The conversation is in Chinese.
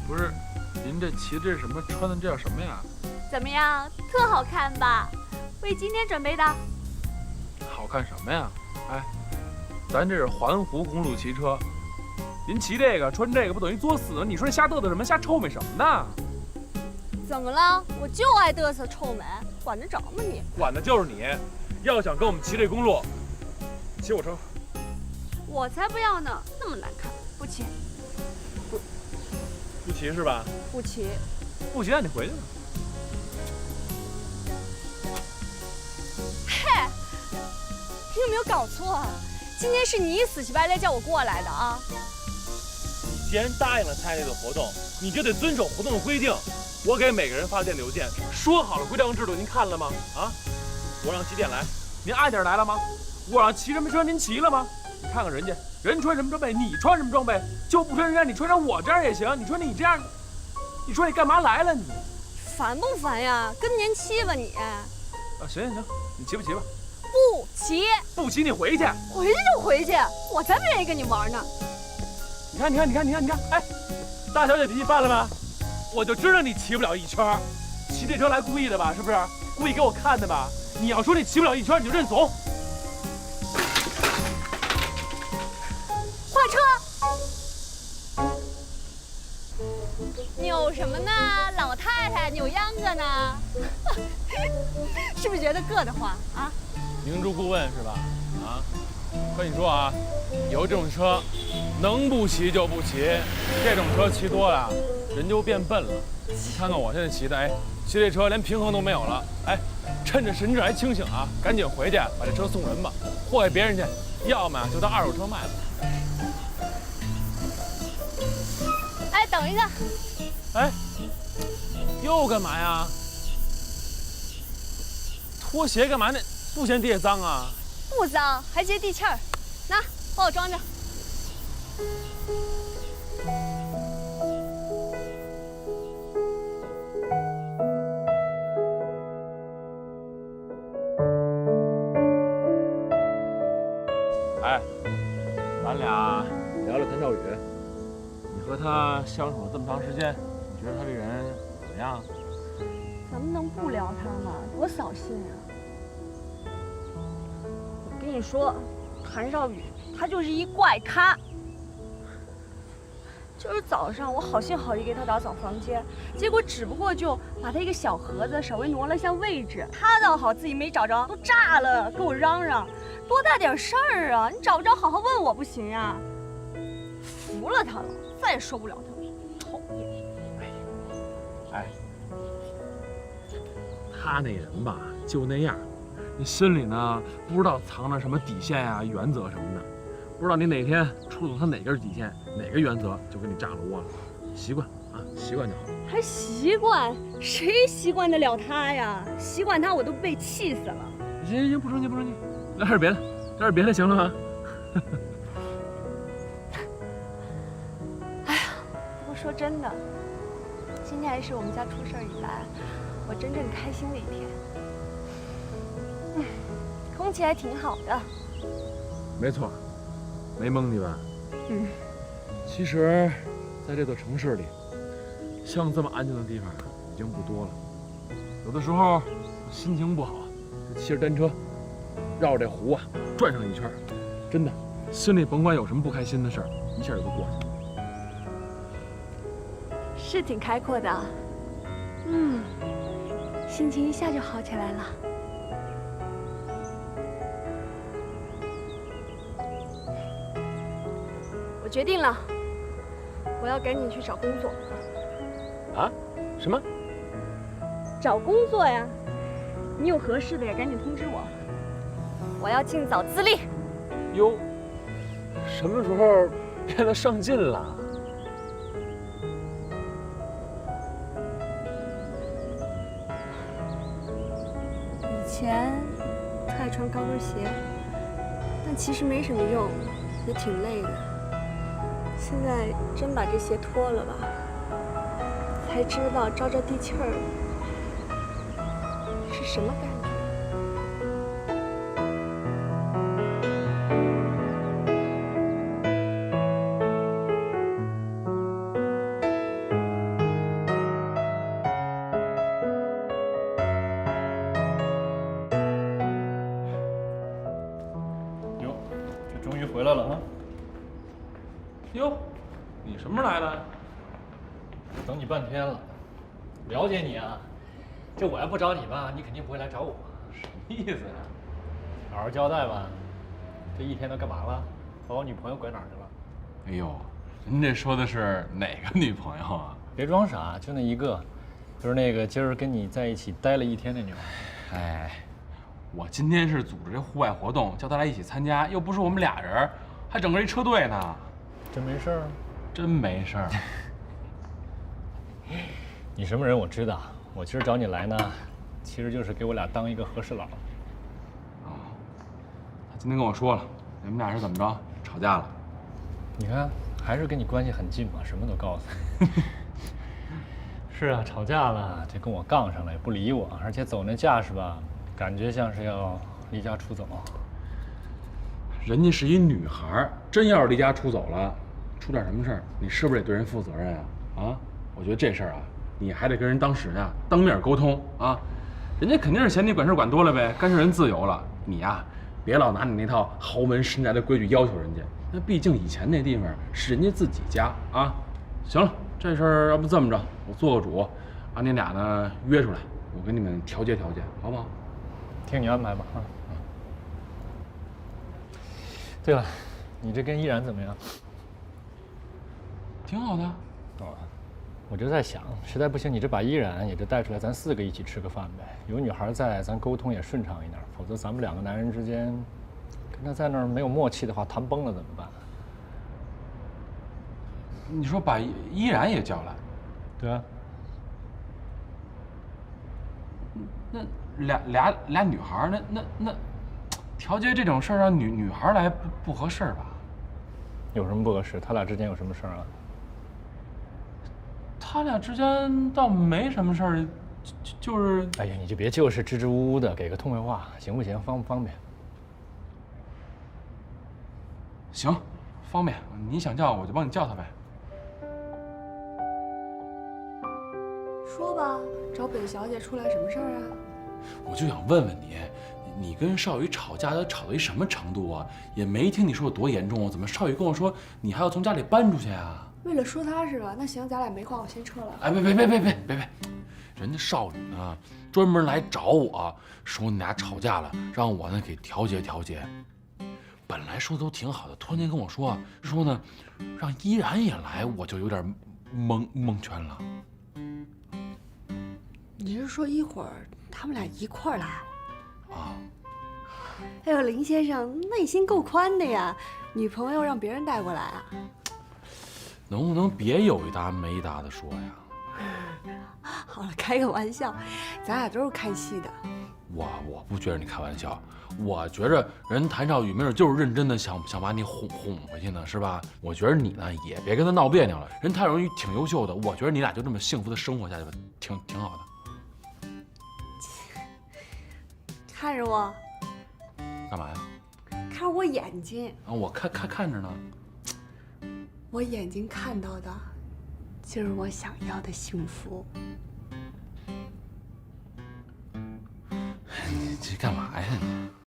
不是，您这骑这是什么？穿的这叫什么呀？怎么样，特好看吧？为今天准备的。好看什么呀？哎，咱这是环湖公路骑车，您骑这个穿这个不等于作死吗？你说这瞎嘚瑟什么？瞎臭美什么呢？怎么了？我就爱嘚瑟臭美，管得着吗你？管的就是你。要想跟我们骑这公路，骑我车。我才不要呢，那么难看，不骑。不骑是吧？不骑。不骑，那你回去吧。嘿，你有没有搞错啊？今天是你死乞白赖叫我过来的啊！你既然答应了参加这个活动，你就得遵守活动的规定。我给每个人发电子邮件，说好了规章制度，您看了吗？啊，我让几点来，您按点来了吗？我让骑什么车，您骑了吗？你看看人家，人穿什么装备，你穿什么装备，就不穿人家，你穿上我这样也行。你说你这样，你说你干嘛来了你？烦不烦呀？更年期吧你？啊，行，你骑不骑吧？不骑。不骑你回去。回去就回去，我才不愿意跟你玩呢。你看，哎，大小姐脾气犯了吗？我就知道你骑不了一圈，骑这车来故意的吧？是不是？故意给我看的吧？你要说你骑不了一圈，你就认怂。换车！扭什么呢？老太太扭秧歌呢？是不是觉得硌得慌啊？明珠顾问是吧？啊，跟你说啊，以后这种车能不骑就不骑，这种车骑多了人就变笨了。你看看我现在骑的，哎，骑这车连平衡都没有了，哎，趁着神志还清醒啊，赶紧回去把这车送人吧，或给别人去，要么就当二手车卖了。哎，等一下。哎，又干嘛呀？拖鞋干嘛呢？不嫌地下脏啊？不脏，还接地气儿。拿，帮我装着。哎，咱俩聊聊谭兆宇。你和他相处了这么长时间，你觉得他这人怎么样？咱们能不聊他吗？多扫兴啊！我跟你说，谭少宇他就是一怪咖。今儿早上我好心好意给他打扫房间，结果只不过就把他一个小盒子稍微挪了一下位置，他倒好自己没找着，都炸了，跟我嚷嚷，多大点事儿啊！你找不着好好问我不行呀？服了他了，再也受不了他了，讨厌！哎，他那人吧就那样，你心里呢不知道藏着什么底线啊、原则什么的，不知道你哪天触动他哪根底线、哪个原则，就给你炸了窝了。习惯啊，习惯就好。还习惯？谁习惯得了他呀？习惯他我都被气死了。行，不生气，聊点别的，行了吗？哎呀，不过说真的，今天还是我们家出事儿以来我真正开心的一天。空气还挺好的。没错，没蒙你吧？嗯。其实，在这座城市里，像这么安静的地方已经不多了。有的时候心情不好，就骑着单车绕着这湖啊转上一圈，真的，心里甭管有什么不开心的事儿，一下就都过去了。是挺开阔的。心情一下就好起来了。我决定了，我要赶紧去找工作。啊？什么？找工作呀！你有合适的也赶紧通知我。我要尽早自立。哟，什么时候变得上进了？以前特爱穿高跟鞋，但其实没什么用，也挺累的。现在真把这鞋脱了吧，才知道着地气儿是什么感觉。什么时候来的？等你半天了，了解你啊，这我要不找你吧，你肯定不会来找我。什么意思呀？好好交代吧，这一天都干嘛了？把我女朋友拐哪儿去了？哎呦，您这说的是哪个女朋友啊？别装傻，就那一个，就是那个今儿跟你在一起待了一天那女孩。哎，我今天是组织这户外活动，叫她来一起参加，又不是我们俩人，还整个一车队呢。真没事儿？真没事儿。你什么人我知道，我今儿找你来呢，其实就是给我俩当一个和事佬。啊，他今天跟我说了，你们俩是怎么着？吵架了？你看，还是跟你关系很近嘛，什么都告诉你。是啊，吵架了，这跟我杠上了，也不理我，而且走那架势吧，感觉像是要离家出走。人家是一女孩，真要是离家出走了，出点什么事儿，你是不是得对人负责任啊？啊，我觉得这事儿啊，你还得跟人当事人啊当面沟通啊。人家肯定是嫌你管事管多了呗，干涉人自由了。你呀，别老拿你那套豪门深宅的规矩要求人家，那毕竟以前那地方是人家自己家啊。行了，这事儿要不这么着，我做个主，把你俩呢约出来，我跟你们调解调解，好不好？听你安排吧啊。对了，你这跟依然怎么样？挺好的。哦，我就在想，实在不行，你这把依然也就带出来，咱4个一起吃个饭呗。有女孩在，咱沟通也顺畅一点。否则咱们2个男人之间，跟他在那儿没有默契的话，谈崩了怎么办？你说把依然也叫来？对啊。那俩女孩，那调解这种事儿让女孩来不合适吧？有什么不合适？他俩之间有什么事儿啊？他俩之间倒没什么事儿，就是……哎呀，你就别就是支支吾吾的，给个痛快话，行不行？方不方便？行，方便。你想叫我就帮你叫他呗。说吧，找本小姐出来什么事儿啊？我就想问问你，你跟少宇吵架都吵到一什么程度啊？也没听你说有多严重啊？怎么少宇跟我说你还要从家里搬出去啊？为了说他是吧？那行，咱俩没话，我先撤了。哎，别！人家少宇呢，专门来找我说你俩吵架了，让我呢给调解调解。本来说的都挺好的，突然间跟我说呢，让依然也来，我就有点蒙圈了。你是说一会儿他们俩一块儿来？啊！哎呦，林先生内心够宽的呀，女朋友让别人带过来啊？能不能别有一搭没一搭的说呀？好了，开个玩笑，咱俩都是看戏的。我不觉得你开玩笑，我觉着人谭少宇没准就是认真的想把你哄回去呢，是吧？我觉得你呢也别跟他闹别扭了，人谭少宇挺优秀的，我觉得你俩就这么幸福的生活下去吧，挺好的。看着我，干嘛呀？看着我眼睛啊，我看着呢。我眼睛看到的，就是我想要的幸福。你这干嘛呀你？